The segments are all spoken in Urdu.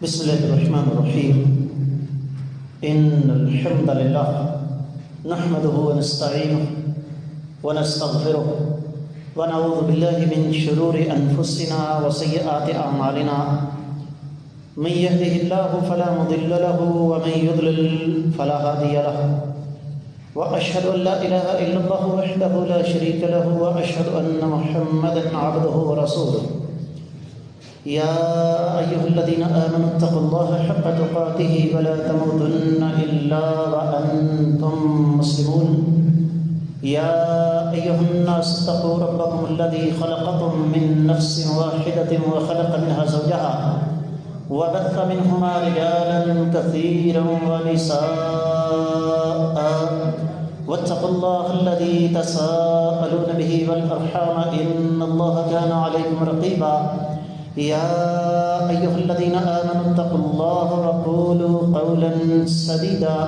بسم الله الرحمن الرحيم. إن الحمد لله نحمده ونستعينه ونستغفره ونعوذ بالله من شرور أنفسنا وسيئات أعمالنا. من يهده الله فلا مضل له ومن يضلل فلا هادي له، وأشهد أن لا إله إلا الله وحده لا شريك له، وأشهد أن محمدا عبده ورسوله. يا أيها الذين آمنوا اتقوا الله حق تقاته ولا تموتن إلا وأنتم مسلمون. يا أيها الناس اتقوا ربكم الذي خلقكم من نفس واحدة وخلق منها زوجها وبث منهما رجالا كثيرا ونساء، واتقوا الله الذي تساءلون به والأرحام إن الله كان عليكم رقيبا. يا أيها الذين آمنوا اتقوا الله وقولوا قولا سديدا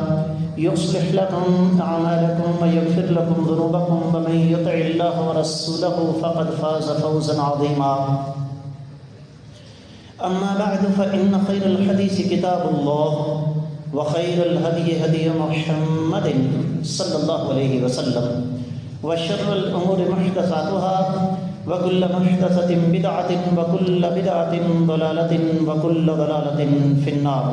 يصلح لكم أعمالكم ويغفر لكم ذنوبكم، ومن يطع الله ورسوله فقد فاز فوزا عظيما. أما بعد، فإن خير الحديث كتاب الله، وخير الهدي هدي محمد صلى الله عليه وسلم، وشر الأمور محدثاتها، وكل محدثة بدعة، وكل بدعة ضلالة، وكل ضلالة في النار.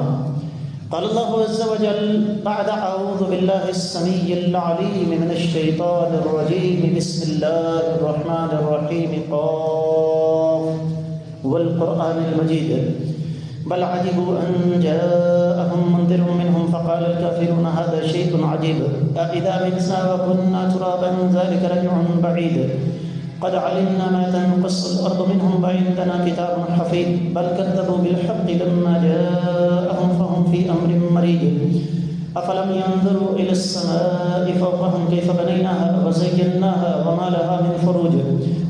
قال الله عز وجل بعد أعوذ بالله السميع العليم من الشيطان الرجيم. بسم الله الرحمن الرحيم. قاف والقرآن المجيد بل عجبوا أن جاءهم منذر منهم فقال الكافرون هذا شيء عجيب أإذا متنا وكنا ترابا ذلك رجع بعيد قد علمنا ما تنقص الأرض منهم وعندنا كتاب حفيظ بل كذبوا بالحق لما جاءهم فهم في أمر مريج أفلم ينظروا إلى السماء فوقهم كيف بنيناها وزيناها وما لها من فروج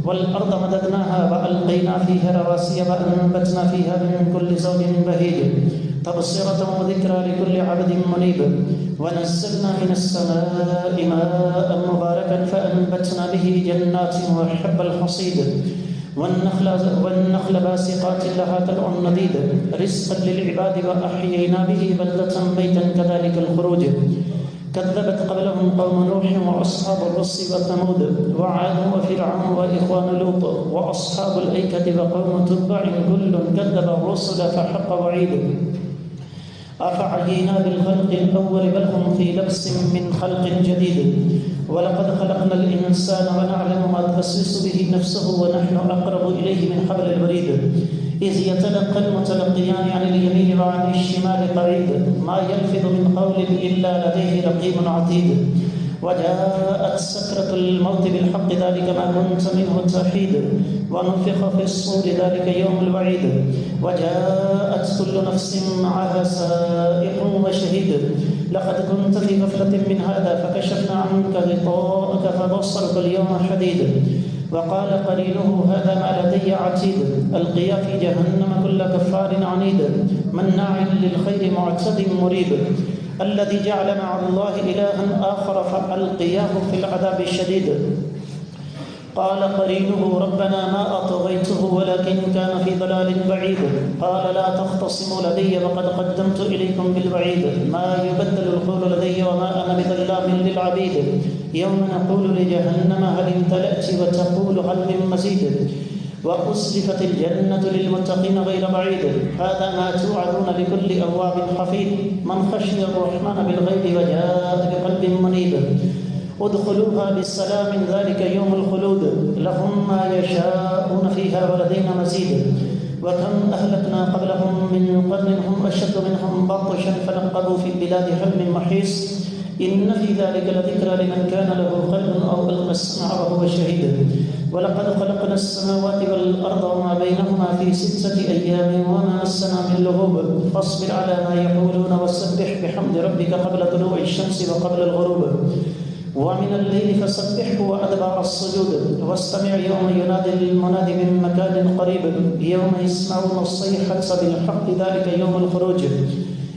والأرض مددناها وألقينا فيها رواسي وأنبتنا فيها من كل زوج بهيج تبصرة وذكرى لكل عبد منيب ونزلنا من السماء ماء مباركا فأنبتنا به جنات وحب الحصيد والنخل باسقات لها طلع نضيد رزقا للعباد وأحيينا به بلدة ميتا كذلك الخروج كذبت قبلهم قوم نوح وأصحاب الرس وثمود وعاد وفرعون وإخوان لوط وأصحاب الأيكة وقوم تبع كل كذب الرسل فحق وعيد أفعينا بالخلق الأول بل هم في لبس من خلق جديد ولقد خلقنا الإنسان ونعلم ما توسوس به نفسه ونحن أقرب إليه من حبل الوريد إذ يتلقى المتلقيان عن اليمين وعن الشمال قعيد ما يلفظ من قول إلا لديه رقيب عتيد وجاءت سكرة الموت بالحق ذلك ما كنت منه تحيد ونفخ في الصور ذلك يوم الوعيد وجاءت كل نفس معها سائق وشهيد لقد كنت في غفلة من هذا فكشفنا عنك غطاءك فبصرك اليوم حديد وقال قرينه هذا ما لدي عتيد ألقيا في جهنم كل كفار عنيد مناع للخير معتد مريب الذي جعل مع الله إلها آخر فألقياه في العذاب الشديد قال قرينه ربنا ما أطغيته ولكن كان في ضلال بعيد قال لا تختصموا لدي وقد قدمت إليكم بالوعيد ما يبدل القول لدي وما أنا بظلام للعبيد يوم نقول لجهنم هل امتلأت وتقول هل من مزيد وأزلفت الجنة للمتقين غير بعيد هذا ما توعدون لكل أواب حفيظ من خشي الرحمن بالغيب وجاء بقلب منيب ادخلوها بسلام ذلك يوم الخلود لهم ما يشاءون فيها ولدينا مزيد وكم أهلكنا قبلهم من قرن هم أشد منهم بطشا فنقبوا في البلاد هل من محيص إن في ذلك لذكرى لمن كان له قلب أو ألقى السمع وهو شهيد ولقد خلقنا السماوات والأرض وما بينهما في 6 أيام وما مسنا من لغوب فاصبر على ما يقولون وسبح بحمد ربك قبل طلوع الشمس وقبل الغروب ومن الليل فسبحه وأدبار السجود واستمع يوم ينادي المنادي من مكان قريب يوم يسمعون الصيحة بالحق ذلك يوم الخروج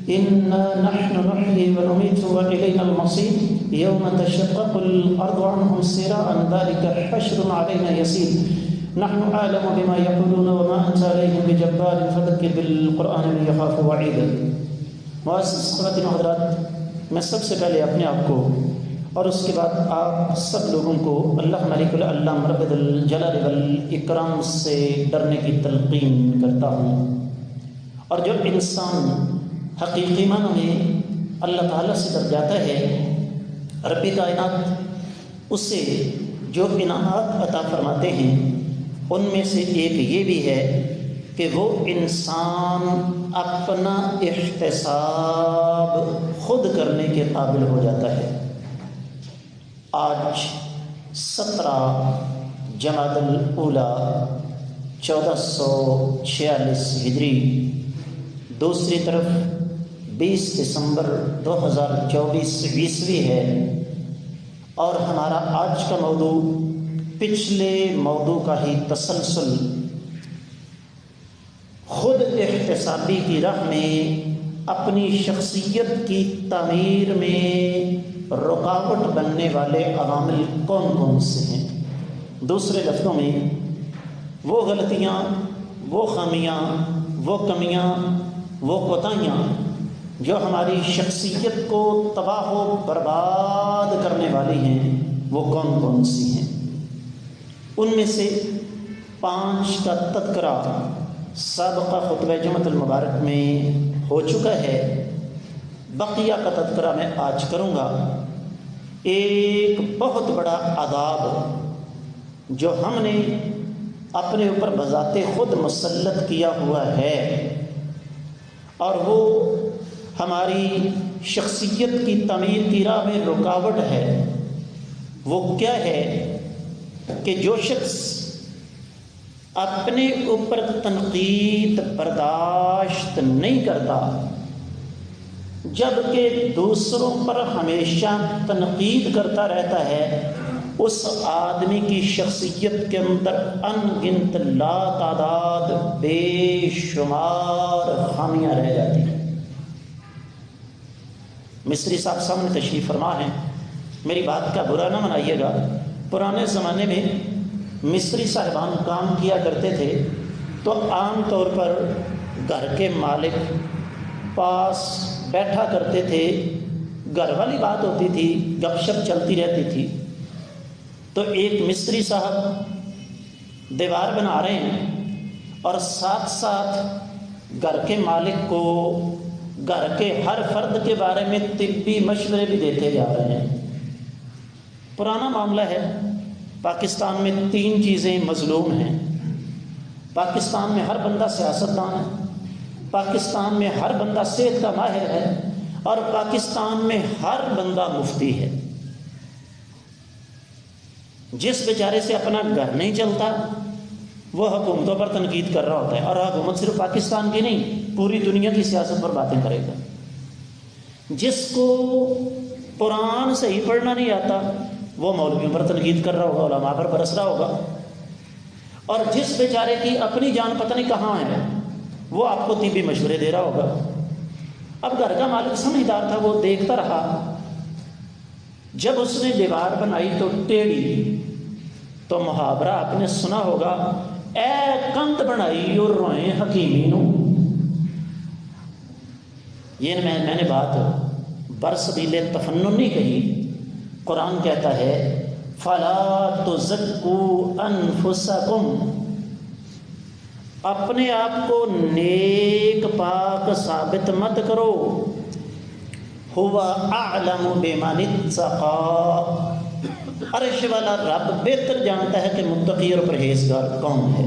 إنا نحن نحيي ونميت وإلينا المصير يوم تشقق الأرض عنهم سراعا ذلك حشر علينا يسير نحن أعلم بما يقولون وما أنت عليهم بجبار فذكر بالقرآن من يخاف وعيد. معزز خواتین و حضرات، میں سب سے پہلے اپنے آپ کو اور اس کے بعد آپ سب لوگوں کو اللہ ملک العلام رب الجلال والاکرام سے ڈرنے کی تلقین کرتا ہوں. اور جو انسان حقیقی معنوں میں اللہ تعالیٰ سے ڈر جاتا ہے، رب کائنات اسے جو انعامات عطا فرماتے ہیں ان میں سے ایک یہ بھی ہے کہ وہ انسان اپنا احتساب خود کرنے کے قابل ہو جاتا ہے. آج 17 جمادی الاولیٰ 1446 ہجری، دوسری طرف 20 دسمبر 2024 عیسوی ہے، اور ہمارا آج کا موضوع پچھلے موضوع کا ہی تسلسل، خود احتسابی کی راہ میں اپنی شخصیت کی تعمیر میں رکاوٹ بننے والے عوامل کون کون سے ہیں. دوسرے لفظوں میں وہ غلطیاں، وہ خامیاں، وہ کمیاں، وہ کوتاہیاں جو ہماری شخصیت کو تباہ و برباد کرنے والی ہیں، وہ کون کون سی ہیں. ان میں سے 5 کا تذکرہ سابقہ خطبہ جمعۃ المبارک میں ہو چکا ہے. بقیہ کا تذکرہ میں آج کروں گا. ایک بہت بڑا عذاب جو ہم نے اپنے اوپر بذات خود مسلط کیا ہوا ہے، اور وہ ہماری شخصیت کی تعمیر کی راہ میں رکاوٹ ہے. وہ کیا ہے کہ جو شخص اپنے اوپر تنقید برداشت نہیں کرتا، جبکہ دوسروں پر ہمیشہ تنقید کرتا رہتا ہے، اس آدمی کی شخصیت کے اندر ان گنت لا تعداد بے شمار خامیاں رہ جاتی ہیں. مصری صاحب سامنے تشریف فرما ہیں، میری بات کا برا نہ منائیے گا. پرانے زمانے میں مصری صاحبان کام کیا کرتے تھے تو عام طور پر گھر کے مالک پاس بیٹھا کرتے تھے، گھر والی بات ہوتی تھی، گپ شپ چلتی رہتی تھی. تو ایک مصری صاحب دیوار بنا رہے ہیں اور ساتھ ساتھ گھر کے مالک کو گھر کے ہر فرد کے بارے میں طبی مشورے بھی دیتے جا رہے ہیں. پرانا معاملہ ہے. پاکستان میں 3 چیزیں مظلوم ہیں. پاکستان میں ہر بندہ سیاستدان ہے، پاکستان میں ہر بندہ صحت کا ماہر ہے، اور پاکستان میں ہر بندہ مفتی ہے. جس بیچارے سے اپنا گھر نہیں چلتا وہ حکومتوں پر تنقید کر رہا ہوتا ہے، اور حکومت صرف پاکستان کی نہیں، پوری دنیا کی سیاست پر باتیں کرے گا. جس کو قرآن صحیح پڑھنا نہیں آتا وہ مولویوں پر تنقید کر رہا ہوگا، علماء پر برس رہا ہوگا. اور جس بیچارے کی اپنی جان پتہ نہیں کہاں ہے وہ آپ کو طبی مشورے دے رہا ہوگا. اب گھر کا مالک سمجھدار تھا، وہ دیکھتا رہا. جب اس نے دیوار بنائی تو ٹیڑھی، تو محاورہ آپ نے سنا ہوگا، اے کند بنائی اور روئیں حکیمی نو. یہ میں نے بات برسبیل تفنن نہیں کہی. قرآن کہتا ہے فَلَا تُزَكُّوا أَنفُسَكُمْ، اپنے آپ کو نیک پاک ثابت مت کرو. هُوَ أَعْلَمُ بِمَنِ اتَّقَىٰ، عرش والا رب بہتر جانتا ہے کہ متقی اور پرہیزگار کون ہے.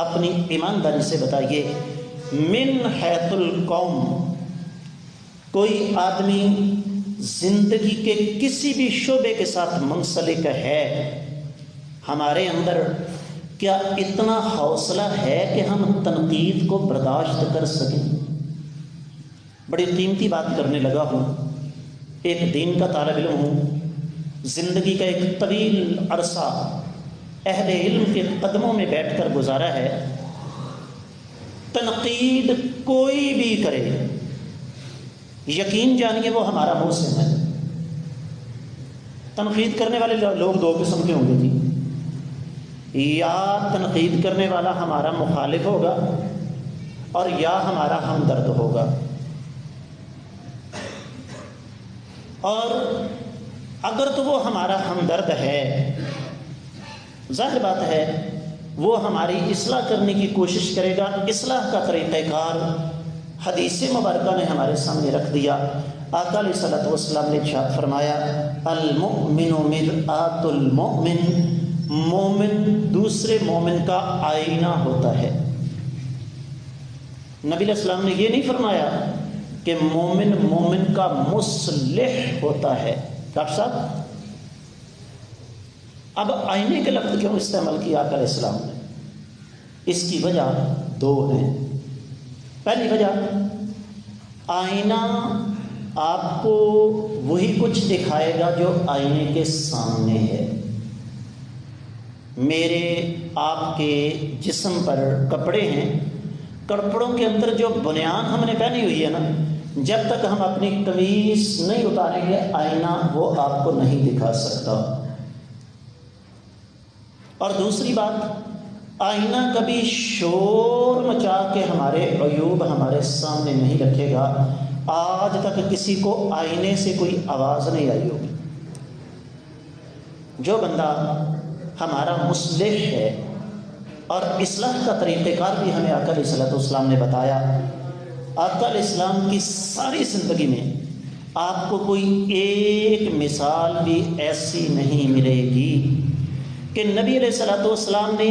اپنی ایمانداری سے بتائیے، من حیث القوم، کوئی آدمی زندگی کے کسی بھی شعبے کے ساتھ منسلک ہے، ہمارے اندر کیا اتنا حوصلہ ہے کہ ہم تنقید کو برداشت کر سکیں؟ بڑی قیمتی بات کرنے لگا ہوں. ایک دین کا طالب علم ہوں، زندگی کا ایک طویل عرصہ اہل علم کے قدموں میں بیٹھ کر گزارا ہے. تنقید کوئی بھی کرے، یقین جانیے وہ ہمارا محسن ہے. تنقید کرنے والے لوگ 2 قسم کے ہوں گے جی. یا تنقید کرنے والا ہمارا مخالف ہوگا اور یا ہمارا ہمدرد ہوگا. اور اگر تو وہ ہمارا ہمدرد ہے، ظاہر بات ہے وہ ہماری اصلاح کرنے کی کوشش کرے گا. اصلاح کا طریقہ کار حدیث مبارکہ نے ہمارے سامنے رکھ دیا. آقا علیہ الصلوۃ والسلام نے ارشاد فرمایا المؤمن مرآۃ المؤمن، مومن دوسرے مومن کا آئینہ ہوتا ہے. نبی علیہ السلام نے یہ نہیں فرمایا کہ مومن مومن کا مصلح ہوتا ہے. ڈاکٹر صاحب اب آئینے کے لفظ کیوں استعمال کیا آقا علیہ السلام نے؟ اس کی وجہ دو ہیں. پہلی وجہ، آئینہ آپ کو وہی کچھ دکھائے گا جو آئینے کے سامنے ہے. میرے آپ کے جسم پر کپڑے ہیں، کپڑوں کے اندر جو بنیان ہم نے پہنی ہوئی ہے نا، جب تک ہم اپنی قمیص نہیں اتاریں گے آئینہ وہ آپ کو نہیں دکھا سکتا. اور دوسری بات، آئینہ کبھی شور مچا کے ہمارے عیوب ہمارے سامنے نہیں رکھے گا. آج تک کسی کو آئینے سے کوئی آواز نہیں آئی ہوگی. جو بندہ ہمارا مصلح ہے، اور اصلاح کا طریقہ کار بھی ہمیں آقا علیہ الصلوۃ والسلام نے بتایا. آقا علیہ السلام کی ساری زندگی میں آپ کو کوئی ایک مثال بھی ایسی نہیں ملے گی کہ نبی علیہ الصلوۃ والسلام نے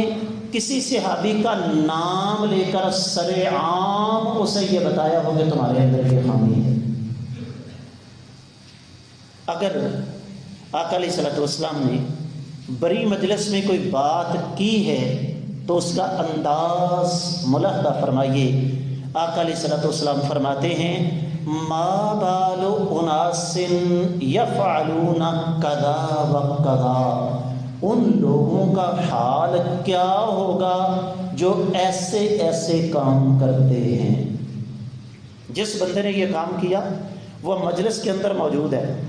کسی صحابی کا نام لے کر سر عام اسے یہ بتایا ہو کہ تمہارے اندر یہ خامی ہے. اگر آقا علیہ الصلوۃ والسلام نے بڑی مجلس میں کوئی بات کی ہے تو اس کا انداز ملاحظہ فرمائیے. آقا علیہ الصلوۃ والسلام فرماتے ہیں ما بال اناس یفعلون کذا وکذا، ان لوگوں کا حال کیا ہوگا جو ایسے ایسے کام کرتے ہیں. جس بندے نے یہ کام کیا وہ مجلس کے اندر موجود ہے،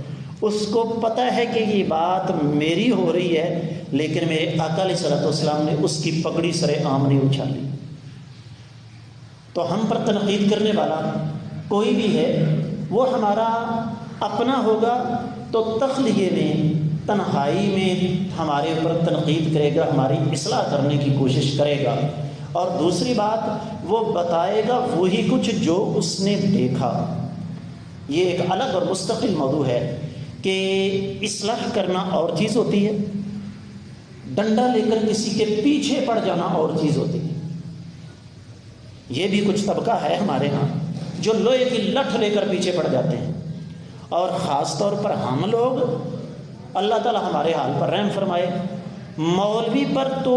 اس کو پتہ ہے کہ یہ بات میری ہو رہی ہے، لیکن میرے آقا علیہ الصلوۃ والسلام نے اس کی پگڑی سر عام نہیں اچھالی. تو ہم پر تنقید کرنے والا کوئی بھی ہے وہ ہمارا اپنا ہوگا تو تخلیے میں، تنہائی میں ہمارے اوپر تنقید کرے گا، ہماری اصلاح کرنے کی کوشش کرے گا. اور دوسری بات، وہ بتائے گا وہی کچھ جو اس نے دیکھا. یہ ایک الگ اور مستقل موضوع ہے کہ اصلاح کرنا اور چیز ہوتی ہے، ڈنڈا لے کر کسی کے پیچھے پڑ جانا اور چیز ہوتی ہے. یہ بھی کچھ طبقہ ہے ہمارے ہاں جو لوہے کی لٹھ لے کر پیچھے پڑ جاتے ہیں. اور خاص طور پر ہم لوگ، اللہ تعالی ہمارے حال پر رحم فرمائے، مولوی پر تو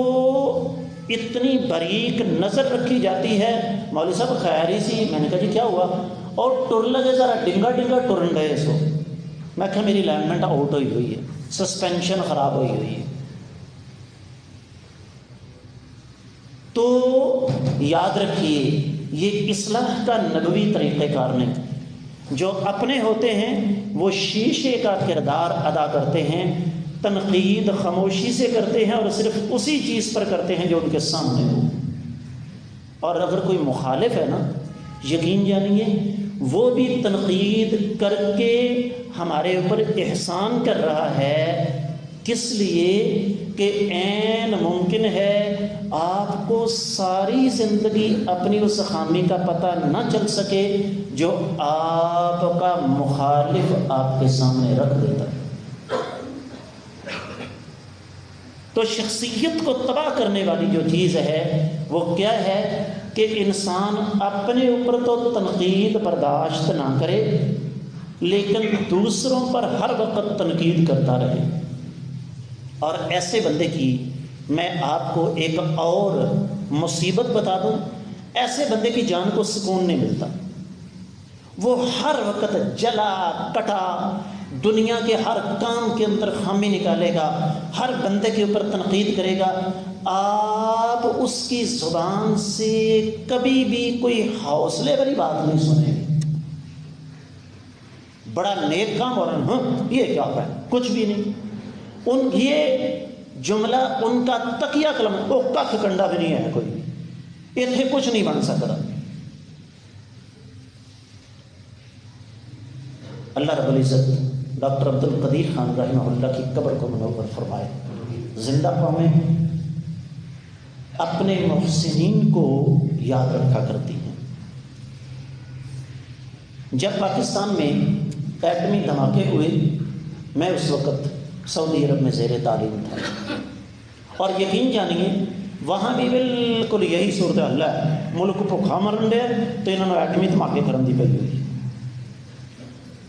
اتنی باریک نظر رکھی جاتی ہے. مولوی صاحب خیری سی، میں نے کہا جی کیا ہوا؟ اور ٹر لگے ذرا ڈنگا ڈنگا ٹرن گئے سو. میں کہا میری الائنمنٹ آؤٹ ہوئی ہے، سسپینشن خراب ہوئی ہے. تو یاد رکھیے یہ اصلاح کا نبوی طریقہ کار نہیں. جو اپنے ہوتے ہیں وہ شیشے کا کردار ادا کرتے ہیں، تنقید خاموشی سے کرتے ہیں اور صرف اسی چیز پر کرتے ہیں جو ان کے سامنے ہو. اور اگر کوئی مخالف ہے نا، یقین جانیے وہ بھی تنقید کر کے ہمارے اوپر احسان کر رہا ہے. کس لیے کہ عین ممکن ہے آپ کو ساری زندگی اپنی اس خامی کا پتہ نہ چل سکے جو آپ کا مخالف آپ کے سامنے رکھ دیتا ہے. تو شخصیت کو تباہ کرنے والی جو چیز ہے وہ کیا ہے کہ انسان اپنے اوپر تو تنقید برداشت نہ کرے لیکن دوسروں پر ہر وقت تنقید کرتا رہے. اور ایسے بندے کی میں آپ کو ایک اور مصیبت بتا دوں، ایسے بندے کی جان کو سکون نہیں ملتا. وہ ہر وقت جلا کٹا دنیا کے ہر کام کے اندر خامی نکالے گا، ہر بندے کے اوپر تنقید کرے گا. آپ اس کی زبان سے کبھی بھی کوئی حوصلے والی بات نہیں سنیں گے. بڑا نیک کام اور یہ کیا ہے، کچھ بھی نہیں. یہ جملہ ان کا تکیہ کلم وہ کھ کنڈا بھی نہیں ہے کوئی اتنے کچھ نہیں بن سکتا. اللہ رب العزت ڈاکٹر عبد القدیر خان رحمہ اللہ کی قبر کو منور فرمائے. زندہ قومیں اپنے محسنین کو یاد رکھا کرتی ہیں. جب پاکستان میں ایٹمی دھماکے ہوئے میں اس وقت سعودی عرب میں زیر تعلیم تھا اور یقین جانیے وہاں بھی بالکل یہی صورتحال ہے. ملک بھوکھا مرن ڈیا تو انہوں نے ایٹمی دھماکے کرن دی پئی ہوئی.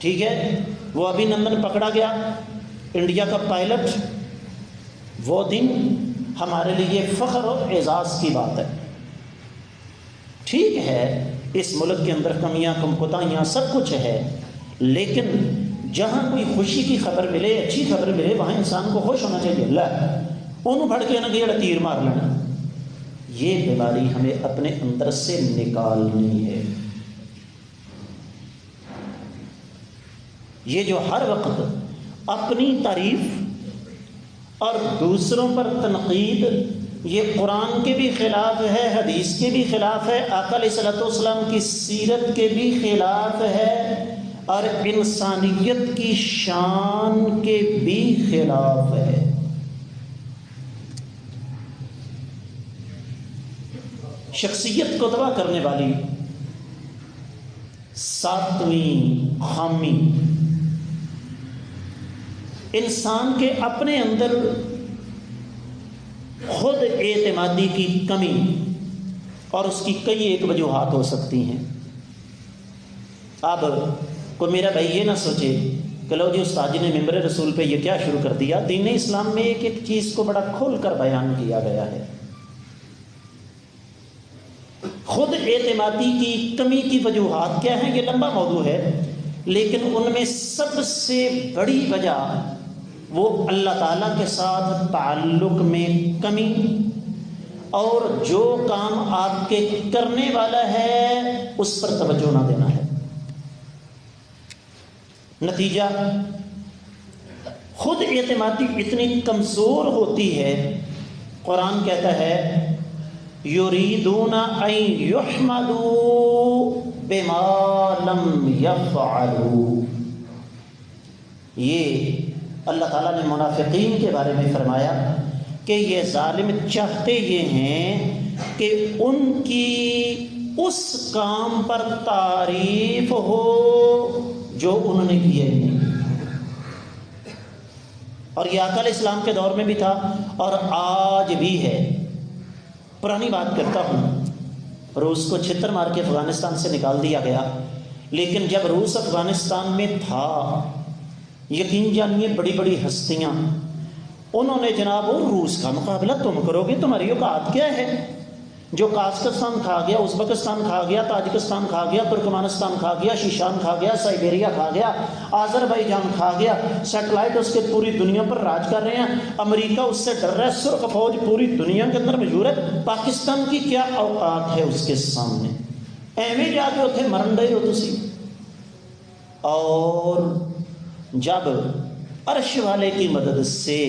ٹھیک ہے, وہ ابھی نندن پکڑا گیا انڈیا کا پائلٹ. وہ دن ہمارے لیے فخر اور اعزاز کی بات ہے. ٹھیک ہے اس ملک کے اندر کمیاں کم کوتاہیاں سب کچھ ہے, لیکن جہاں کوئی خوشی کی خبر ملے اچھی خبر ملے وہاں انسان کو خوش ہونا چاہیے. اللہ انہوں بھڑ کے نہ کہ تیر مار لینا. یہ بیماری ہمیں اپنے اندر سے نکالنی ہے. یہ جو ہر وقت اپنی تعریف اور دوسروں پر تنقید, یہ قرآن کے بھی خلاف ہے, حدیث کے بھی خلاف ہے, آقا علیہ الصلوۃ والسلام کی سیرت کے بھی خلاف ہے, اور انسانیت کی شان کے بھی خلاف ہے. شخصیت کو تباہ کرنے والی ساتویں خامی انسان کے اپنے اندر خود اعتمادی کی کمی, اور اس کی کئی ایک وجوہات ہو سکتی ہیں. اب کوئی میرا بھائی یہ نہ سوچے کہ لو جی استاد جی نے ممبر رسول پہ یہ کیا شروع کر دیا. دین اسلام میں ایک ایک چیز کو بڑا کھول کر بیان کیا گیا ہے. خود اعتمادی کی کمی کی وجوہات کیا ہیں یہ لمبا موضوع ہے, لیکن ان میں سب سے بڑی وجہ وہ اللہ تعالیٰ کے ساتھ تعلق میں کمی, اور جو کام آپ کے کرنے والا ہے اس پر توجہ نہ دینا ہے. نتیجہ خود اعتمادی اتنی کمزور ہوتی ہے, قرآن کہتا ہے یریدون ان یحمدوا بما لم یفعلوا. یہ اللہ تعالیٰ نے منافقین کے بارے میں فرمایا کہ یہ ظالم چاہتے یہ ہیں کہ ان کی اس کام پر تعریف ہو جو انہوں نے کیا ہی نہیں. اور یہ آقا علیہ السلام کے دور میں بھی تھا اور آج بھی ہے. پرانی بات کرتا ہوں, روس کو چھتر مار کے افغانستان سے نکال دیا گیا, لیکن جب روس افغانستان میں تھا یقین جانیے بڑی بڑی ہستیاں انہوں نے جناب روس کا مقابلہ تم کرو گے, تمہاری اوقات کیا ہے. جو کازکستان کھا گیا, ازبکستان کھا گیا, تاجکستان کھا گیا, ترکمانستان کھا گیا, شیشان کھا گیا, سائبیریا کھا گیا, آذربائیجان کھا گیا, سیٹلائٹ اس کے پوری دنیا پر راج کر رہے ہیں. امریکہ اس سے ڈر رہا ہے, سرخ فوج پوری دنیا کے اندر موجود ہے. پاکستان کی کیا اوقات ہے اس کے سامنے؟ ایویں جا کے اتنے مرن ڈے ہو تسی. اور جب عرش والے کی مدد سے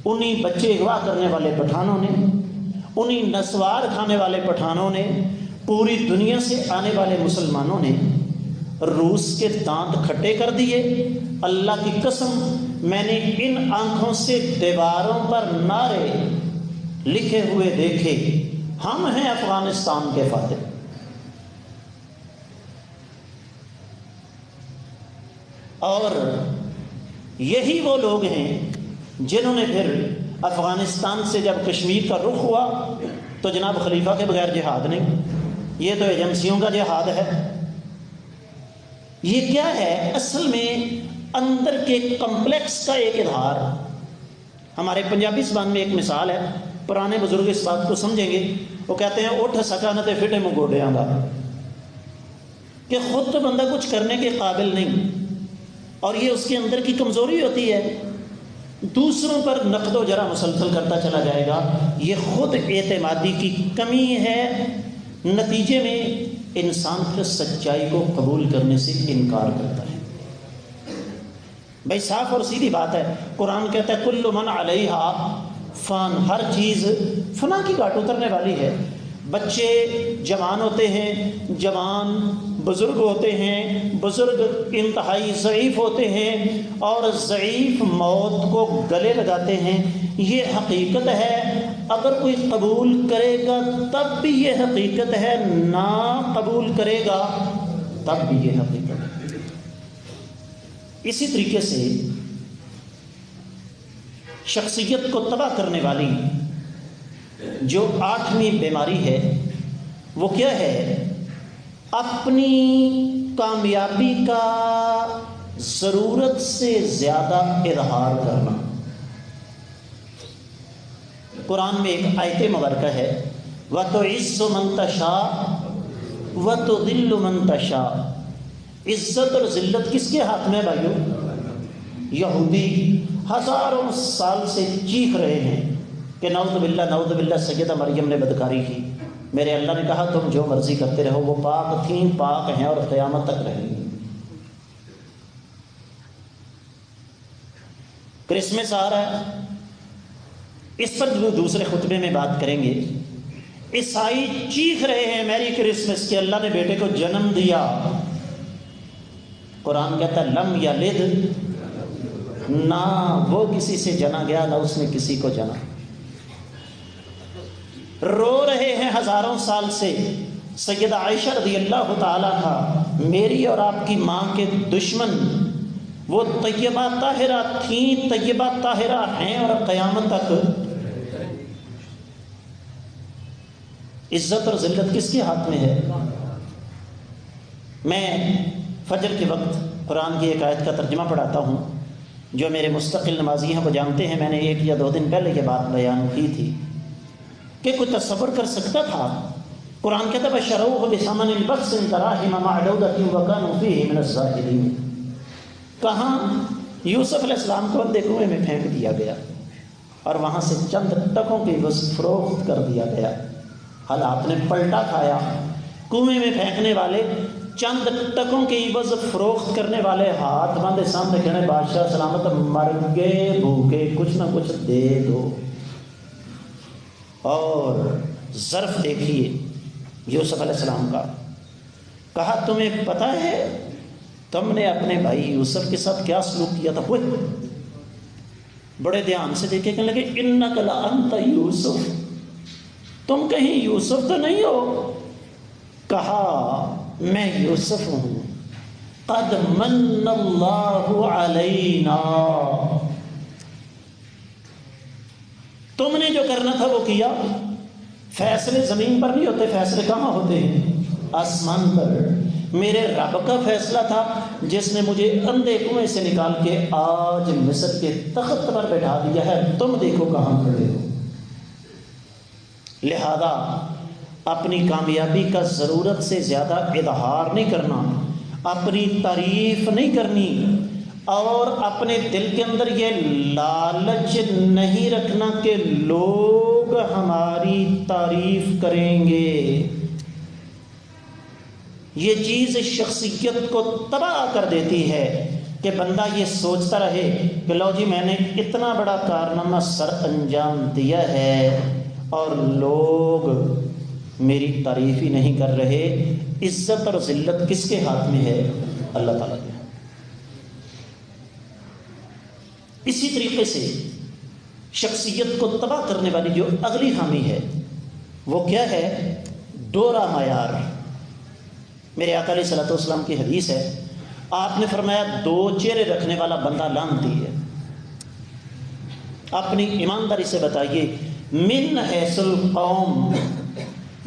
انہی بچے اغوا کرنے والے پٹھانوں نے, انہی نسوار کھانے والے پٹھانوں نے, پوری دنیا سے آنے والے مسلمانوں نے روس کے دانت کھٹے کر دیے. اللہ کی قسم میں نے ان آنکھوں سے دیواروں پر نعرے لکھے ہوئے دیکھے, ہم ہیں افغانستان کے فاتح. اور یہی وہ لوگ ہیں جنہوں نے پھر افغانستان سے جب کشمیر کا رخ ہوا تو جناب خلیفہ کے بغیر جہاد نہیں, یہ تو ایجنسیوں کا جہاد ہے. یہ کیا ہے اصل میں اندر کے کمپلیکس کا ایک اظہار. ہمارے پنجابی زبان میں ایک مثال ہے, پرانے بزرگ اس بات کو سمجھیں گے. وہ کہتے ہیں اٹھ سکا نہ تے فٹے منہ گوڈیاں گا, کہ خود تو بندہ کچھ کرنے کے قابل نہیں, اور یہ اس کے اندر کی کمزوری ہوتی ہے, دوسروں پر نقد و جرح مسلسل کرتا چلا جائے گا. یہ خود اعتمادی کی کمی ہے. نتیجے میں انسان پھر سچائی کو قبول کرنے سے انکار کرتا ہے. بھائی صاف اور سیدھی بات ہے, قرآن کہتا ہے کل من علیہا فان، ہر چیز فنا کی گھاٹ اترنے والی ہے۔ بچے جوان ہوتے ہیں، جوان بزرگ ہوتے ہیں، بزرگ انتہائی ضعیف ہوتے ہیں، اور ضعیف موت کو گلے لگاتے ہیں۔ یہ حقیقت ہے، اگر کوئی قبول کرے گا تب بھی یہ حقیقت ہے، نہ قبول کرے گا تب بھی یہ حقیقت ہے۔ اسی طریقے سے شخصیت کو تباہ کرنے والی جو 8ویں بیماری ہے وہ کیا ہے؟ اپنی کامیابی کا ضرورت سے زیادہ اظہار کرنا۔ قرآن میں ایک آیت مبارکہ ہے، وَتُعِزُّ مَن تَشَاءُ وَتُذِلُّ مَن تَشَاءُ۔ عزت اور ذلت کس کے ہاتھ میں بھائیو؟ یہودی ہزاروں سال سے چیخ رہے ہیں کہ نعوذ باللہ سیدہ مریم نے بدکاری کی۔ میرے اللہ نے کہا تم جو مرضی کرتے رہو، وہ پاک تھیں، پاک ہیں اور قیامت تک رہیں گی۔ کرسمس آ رہا ہے، اس پر دوسرے خطبے میں بات کریں گے۔ عیسائی چیخ رہے ہیں میری کرسمس کہ اللہ نے بیٹے کو جنم دیا۔ قرآن کہتا ہے لم یلد، نہ وہ کسی سے جنا گیا نہ اس نے کسی کو جنا۔ رو رہے ہیں ہزاروں سال سے۔ سیدہ عائشہ رضی اللہ تعالیٰ عنہا، میری اور آپ کی ماں کے دشمن، وہ طیبہ طاہرہ تھیں، طیبہ طاہرہ ہیں اور قیامت تک۔ عزت اور ذلت کس کے ہاتھ میں ہے؟ میں فجر کے وقت قرآن کی ایک آیت کا ترجمہ پڑھاتا ہوں۔ جو میرے مستقل نمازی ہیں وہ جانتے ہیں، میں نے 1 یا 2 دن پہلے یہ بات بیان کی تھی کہ کوئی تصور کر سکتا تھا؟ قرآن کہتا ہے بَشَرَوْهُ بِثَمَنٍ بَخْسٍ دَرَاهِمَ مَعْدُودَةٍ وَكَانُوا فِيهِ مِنَ الزَّاهِدِينَ۔ کہاں یوسف علیہ السلام کو اندھے کنویں میں پھینک دیا گیا اور وہاں سے چند ٹکوں کی عوض فروخت کر دیا گیا۔ حالات نے پلٹا کھایا، کنویں میں پھینکنے والے چند ٹکوں کی عوض فروخت کرنے والے ہاتھ باندھے سامنے کہنے بادشاہ سلامت، مر گئے بھوکے، کچھ نہ کچھ دے دو۔ اور ظرف دیکھیے یوسف علیہ السلام کا، کہا تمہیں پتہ ہے تم نے اپنے بھائی یوسف کے ساتھ کیا سلوک کیا تھا؟ وہ بڑے دھیان سے دیکھے، کہنے لگے انک لانت یوسف، تم کہیں یوسف تو نہیں ہو؟ کہا میں یوسف ہوں، قد من اللہ علینا، تم نے جو کرنا تھا وہ کیا۔ فیصلے زمین پر نہیں ہوتے، فیصلے کہاں ہوتے ہیں؟ آسمان پر۔ میرے رب کا فیصلہ تھا جس نے مجھے اندھے کنویں سے نکال کے آج مصر کے تخت پر بیٹھا دیا ہے، تم دیکھو کہاں کھڑے ہو۔ لہذا اپنی کامیابی کا ضرورت سے زیادہ اظہار نہیں کرنا، اپنی تعریف نہیں کرنی، اور اپنے دل کے اندر یہ لالچ نہیں رکھنا کہ لوگ ہماری تعریف کریں گے۔ یہ چیز شخصیت کو تباہ کر دیتی ہے کہ بندہ یہ سوچتا رہے کہ لو جی میں نے اتنا بڑا کارنامہ سر انجام دیا ہے اور لوگ میری تعریف ہی نہیں کر رہے۔ عزت اور ذلت کس کے ہاتھ میں ہے؟ اللہ تعالیٰ کے۔ اسی طریقے سے شخصیت کو تباہ کرنے والی جو اگلی خامی ہے وہ کیا ہے؟ دوہرا معیار۔ میرے آقا علیہ الصلوۃ والسلام کی حدیث ہے، آپ نے فرمایا 2 چہرے رکھنے والا بندہ لعنتی ہے۔ اپنی ایمانداری سے بتائیے، من حیث القوم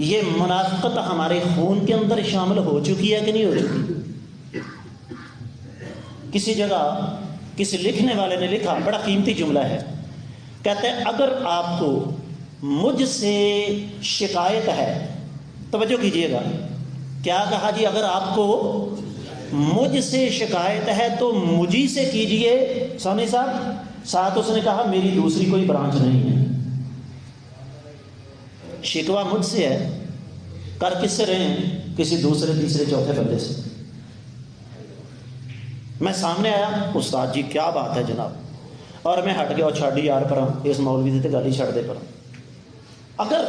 یہ منافقت ہمارے خون کے اندر شامل ہو چکی ہے کہ نہیں ہو چکی؟ کسی جگہ کسی لکھنے والے نے لکھا، بڑا قیمتی جملہ ہے، کہتے ہیں اگر آپ کو مجھ سے شکایت ہے، توجہ کیجئے گا، کیا کہا جی؟ اگر آپ کو مجھ سے شکایت ہے تو مجھی سے کیجئے سونی صاحب۔ ساتھ اس نے کہا میری دوسری کوئی برانچ نہیں ہے، شکوہ مجھ سے ہے، کر کس سے رہے ہیں؟ کسی دوسرے تیسرے چوتھے بندے سے۔ میں سامنے آیا، استاد جی کیا بات ہے جناب، اور میں ہٹ گیا اور چھاڑی یار پر اس مولوی دی تے گل ہی چھڑ دے پر. اگر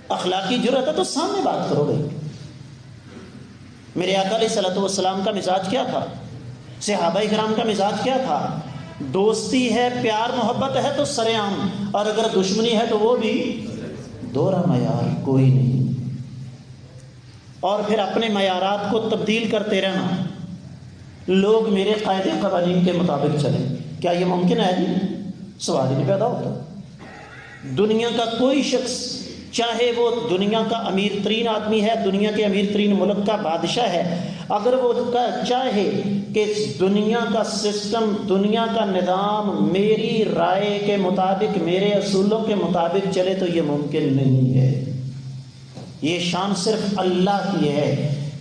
اخلاقی جرأت ہے تو سامنے بات کرو بھائی. میرے آقا علیہ الصلوۃ والسلام کا مزاج کیا تھا؟ صحابہ کرام کا مزاج کیا تھا؟ دوستی ہے، پیار محبت ہے تو سر عام، اور اگر دشمنی ہے تو وہ بھی دوہرا معیار، کوئی نہیں. اور پھر اپنے معیارات کو تبدیل کرتے رہنا. لوگ میرے قاعدے قوانین کے مطابق چلیں، کیا یہ ممکن ہے؟ جی سوال ہی نہیں پیدا ہوتا. دنیا کا کوئی شخص، چاہے وہ دنیا کا امیر ترین آدمی ہے، دنیا کے امیر ترین ملک کا بادشاہ ہے، اگر وہ چاہے کہ دنیا کا سسٹم، دنیا کا نظام میری رائے کے مطابق، میرے اصولوں کے مطابق چلے تو یہ ممکن نہیں ہے. یہ شان صرف اللہ کی ہے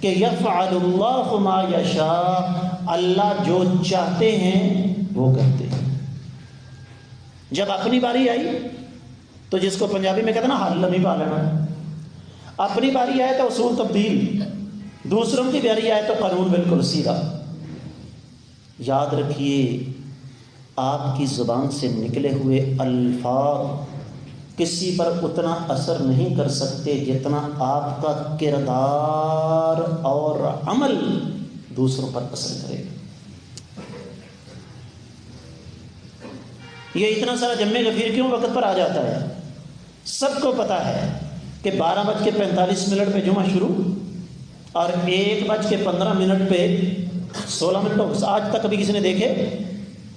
کہ یفعل اللہ ما یشاء، اللہ جو چاہتے ہیں وہ کرتے ہیں. جب اپنی باری آئی تو جس کو پنجابی میں کہتے ہیں نا حل نہیں پا لینا، اپنی باری آئے تو اصول تبدیل، دوسروں کی باری آئے تو قانون بالکل سیدھا. یاد رکھیے آپ کی زبان سے نکلے ہوئے الفاظ کسی پر اتنا اثر نہیں کر سکتے جتنا آپ کا کردار اور عمل دوسروں پر اثر کرے گا. یہ اتنا سارا جمع غفیر کیوں وقت پر آ جاتا ہے؟ سب کو پتا ہے کہ 12:45 پہ جمعہ شروع اور 1:15 پہ 16 ہو. آج تک کبھی کسی نے دیکھے؟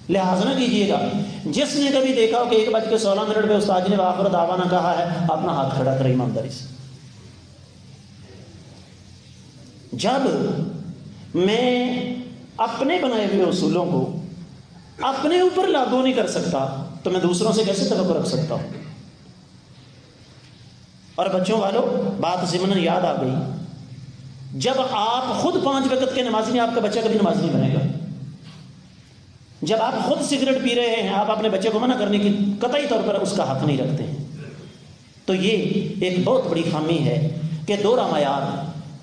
لحاظ نہ کیجیے گا. جس نے کبھی دیکھا ہو کہ 1:16 پہ استاد نے آخر دعوانا کہا ہے، اپنا ہاتھ کھڑا کرے ایمانداری سے. جب میں اپنے بنائے ہوئے اصولوں کو اپنے اوپر لاگو نہیں کر سکتا تو میں دوسروں سے کیسے توقع رکھ سکتا ہوں؟ اور بچوں والوں، بات ضمن یاد آ گئی، جب آپ خود 5 وقت کے نمازی ہیں، آپ کا بچہ کبھی نمازی نہیں بنے گا. جب آپ خود سگریٹ پی رہے ہیں، آپ اپنے بچے کو منع کرنے کی قطعی طور پر اس کا حق نہیں رکھتے ہیں. تو یہ ایک بہت بڑی خامی ہے کہ دوہرا معیار،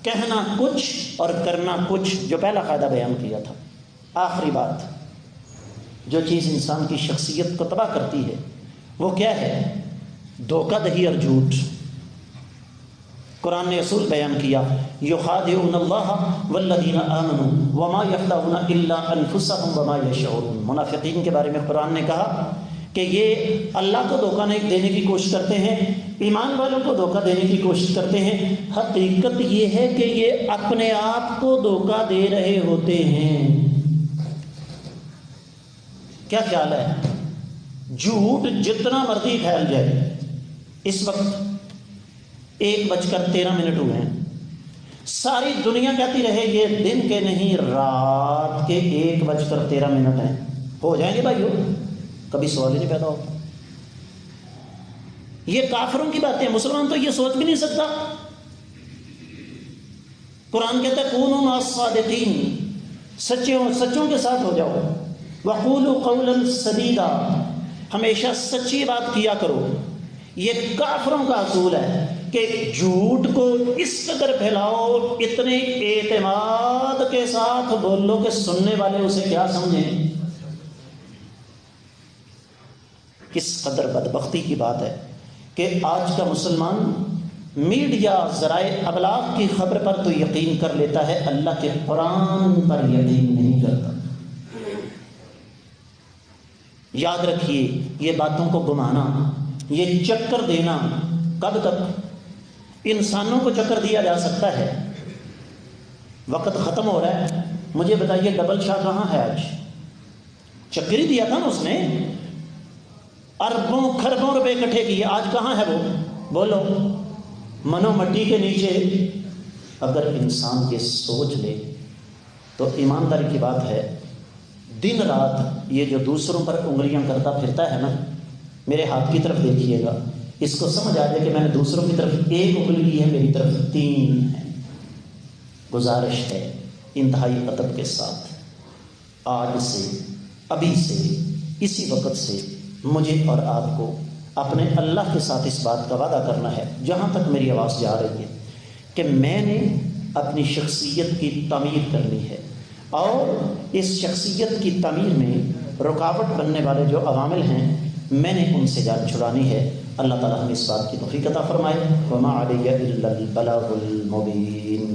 کہنا کچھ اور کرنا کچھ، جو پہلا قاعدہ بیان کیا تھا. آخری بات، جو چیز انسان کی شخصیت کو تباہ کرتی ہے وہ کیا ہے؟ دھوکہ دہی اور جھوٹ. قرآن نے اصول بیان کیا، یخادعون اللہ والذین آمنوا وما یخدعون الا انفسهم وما یشعرون. منافقین کے بارے میں قرآن نے کہا کہ یہ اللہ کو دھوکہ نہیں دینے کی کوشش کرتے ہیں، ایمان والوں کو دھوکہ دینے کی کوشش کرتے ہیں. حقیقت یہ ہے کہ یہ اپنے آپ کو دھوکہ دے رہے ہوتے ہیں. کیا خیال ہے؟ جھوٹ جتنا مرضی پھیل جائے، اس وقت 1:13 ہوئے ہیں، ساری دنیا کہتی رہے یہ دن کے نہیں رات کے 1:13 ہیں، ہو جائیں گے بھائیو، کبھی سوال ہی نہیں پیدا ہوتا. یہ کافروں کی باتیں، مسلمان تو یہ سوچ بھی نہیں سکتا. قرآن کہتا ہے کونوا مع الصادقین، سچوں کے ساتھ ہو جاؤ. وقولوا قولا سدیدا، ہمیشہ سچی بات کیا کرو. یہ کافروں کا اصول ہے کہ جھوٹ کو اس قدر پھیلاؤ، اتنے اعتماد کے ساتھ بولو کہ سننے والے اسے کیا سمجھیں. کس قدر بدبختی کی بات ہے کہ آج کا مسلمان میڈیا، ذرائع ابلاغ کی خبر پر تو یقین کر لیتا ہے، اللہ کے قرآن پر یقین نہیں کرتا. یاد رکھیے یہ باتوں کو گمانا، یہ چکر دینا کب تک؟ انسانوں کو چکر دیا جا سکتا ہے. وقت ختم ہو رہا ہے، مجھے بتائیے ڈبل شاہ کہاں ہے؟ آج چکر ہی دیا تھا نا اس نے، اربوں کھربوں روپے اکٹھے کیے، آج کہاں ہے وہ؟ بولو. منو مٹی کے نیچے. اگر انسان یہ سوچ لے تو ایمانداری کی بات ہے، دن رات یہ جو دوسروں پر انگلیاں کرتا پھرتا ہے نا، میرے ہاتھ کی طرف دیکھیے گا، اس کو سمجھ آ جائے کہ میں نے دوسروں کی طرف 1 انگلی کی ہے، میری طرف 3 ہے. گزارش ہے انتہائی ادب کے ساتھ، آج سے، ابھی سے، اسی وقت سے مجھے اور آپ کو اپنے اللہ کے ساتھ اس بات کا وعدہ کرنا ہے، جہاں تک میری آواز جا رہی ہے، کہ میں نے اپنی شخصیت کی تعمیر کرنی ہے، اور اس شخصیت کی تعمیر میں رکاوٹ بننے والے جو عوامل ہیں میں نے ان سے جان چھڑانی ہے۔ اللہ تعالیٰ ہمیں اس بات کی توفیق عطا فرمائے۔ وما علی الا البلاغ المبین۔